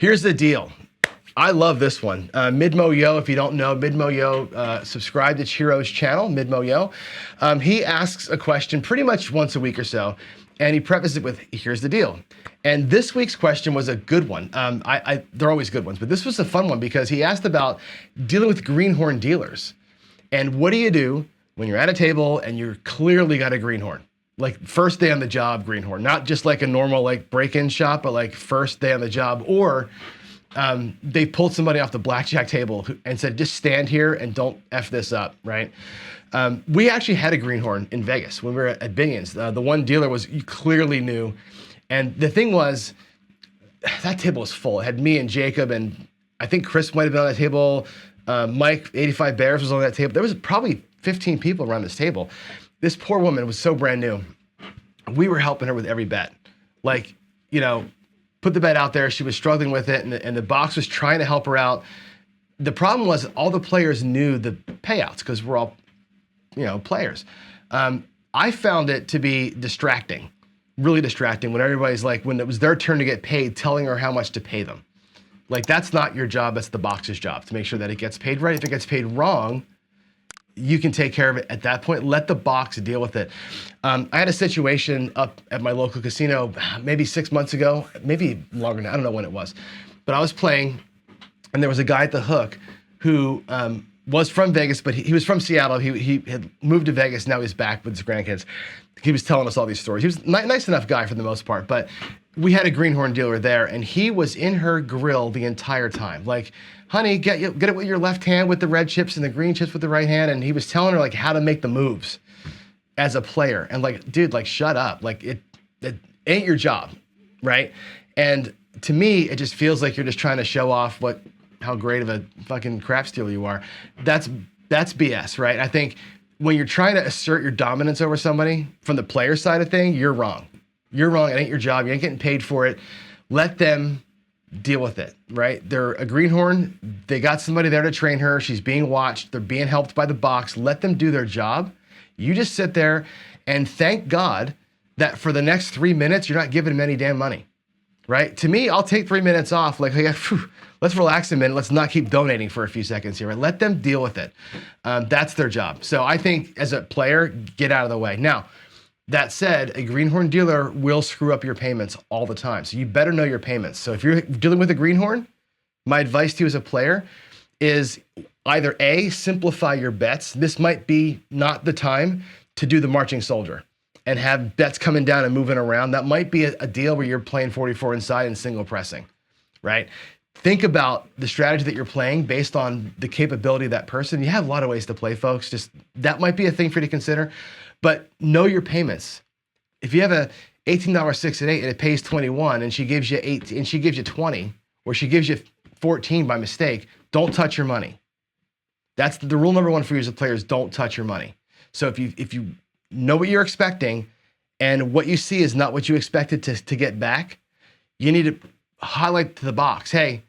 Here's the deal. I love this one. Midmo Yo, if you don't know, Midmo Yo, subscribe to Ciro's channel, Midmo Yo. He asks a question pretty much once a week or so, and he prefaces it with, here's the deal. And this week's question was a good one. They're always good ones, but this was a fun one because he asked about dealing with greenhorn dealers. And what do you do when you're at a table and you're clearly got a greenhorn? Like first day on the job greenhorn, not just like a normal like break-in shop, but like first day on the job, or they pulled somebody off the blackjack table and said, just stand here and don't F this up, right? We actually had a greenhorn in Vegas when we were at Binion's. The one dealer was clearly new. And the thing was, that table was full. It had me and Jacob, and I think Chris might have been on that table. Mike, 85 Bears was on that table. There was probably 15 people around this table. This poor woman was so brand new. We were helping her with every bet. Like, you know, put the bet out there. She was struggling with it, and the box was trying to help her out. The problem was all the players knew the payouts because we're all, you know, players. I found it to be distracting, really distracting when everybody's like, when it was their turn to get paid, telling her how much to pay them. Like, that's not your job, that's the box's job to make sure that it gets paid right. If it gets paid wrong, you can take care of it at that point. Let the box deal with it. I had a situation up at my local casino maybe 6 months ago, maybe longer now, I don't know when it was. But I was playing, and there was a guy at the hook who was from Vegas, but he was from Seattle. He had moved to Vegas, now he's back with his grandkids. He was telling us all these stories. He was a nice enough guy for the most part, but we had a greenhorn dealer there, and he was in her grill the entire time. Like, honey, get it with your left hand with the red chips and the green chips with the right hand. And he was telling her like how to make the moves as a player. And like, dude, like shut up. Like it ain't your job, right? And to me, it just feels like you're just trying to show off how great of a fucking crap stealer you are. That's BS, right? I think when you're trying to assert your dominance over somebody from the player side of thing, you're wrong. You're wrong. It ain't your job. You ain't getting paid for it. Let them deal with it, right? They're a greenhorn. They got somebody there to train her. She's being watched. They're being helped by the box. Let them do their job. You just sit there and thank God that for the next 3 minutes, you're not giving them any damn money, right? To me, I'll take 3 minutes off. Like, hey, let's relax a minute. Let's not keep donating for a few seconds here. Right? Let them deal with it. That's their job. So I think as a player, get out of the way. Now, that said, a greenhorn dealer will screw up your payments all the time. So you better know your payments. So if you're dealing with a greenhorn, my advice to you as a player is either A, simplify your bets. This might be not the time to do the marching soldier and have bets coming down and moving around. That might be a deal where you're playing 44 inside and single pressing, right? Think about the strategy that you're playing based on the capability of that person. You have a lot of ways to play, folks. Just that might be a thing for you to consider. But know your payments. If you have a $18 6 and 8 and it pays 21 and she gives you 8 and she gives you 20 or she gives you 14 by mistake, don't touch your money. That's the rule number one for you as a player is don't touch your money. So if you know what you're expecting and what you see is not what you expected to get back, you need to highlight to the box, hey,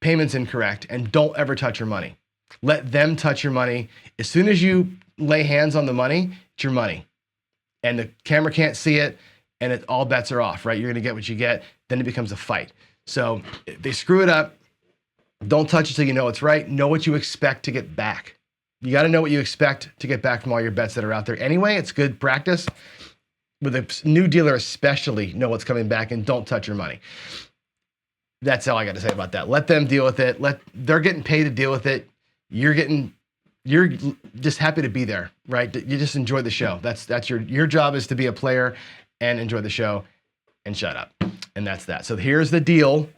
payment's incorrect, and don't ever touch your money. Let them touch your money. As soon as you lay hands on the money, it's your money. And the camera can't see it, and all bets are off, right? You're gonna get what you get, then it becomes a fight. So if they screw it up, don't touch it till you know it's right. Know what you expect to get back. You gotta know what you expect to get back from all your bets that are out there. Anyway, it's good practice. With a new dealer especially, know what's coming back and don't touch your money. That's all I got to say about that. Let them deal with it. They're getting paid to deal with it. You're just happy to be there, right? You just enjoy the show. That's your job is to be a player and enjoy the show and shut up. And that's that. So here's the deal.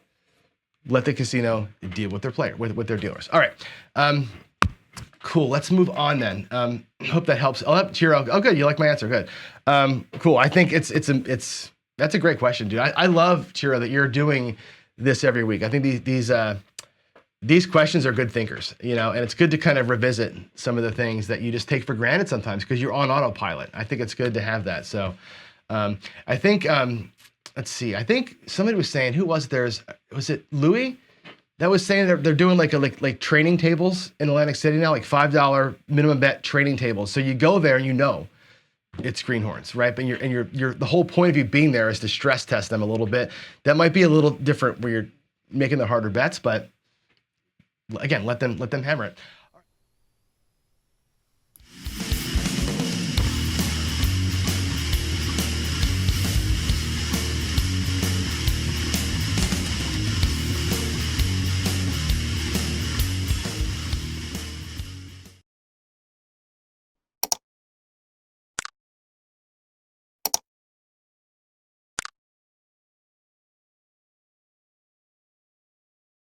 Let the casino deal with their player, with their dealers. All right. Cool. Let's move on then. Hope that helps. Ciro. Oh, good. You like my answer. Good. Cool. I think that's a great question, dude. I love, Ciro, that you're doing this every week. I think these questions are good thinkers, and it's good to kind of revisit some of the things that you just take for granted sometimes because you're on autopilot. I think it's good to have that. So I think, let's see, I think somebody was saying, who was it Louis? That was saying they're doing like training tables in Atlantic City now, like $5 minimum bet training tables. So you go there and it's greenhorns, right? But you're the whole point of you being there is to stress test them a little bit. That might be a little different where making the harder bets, but again, let them hammer it.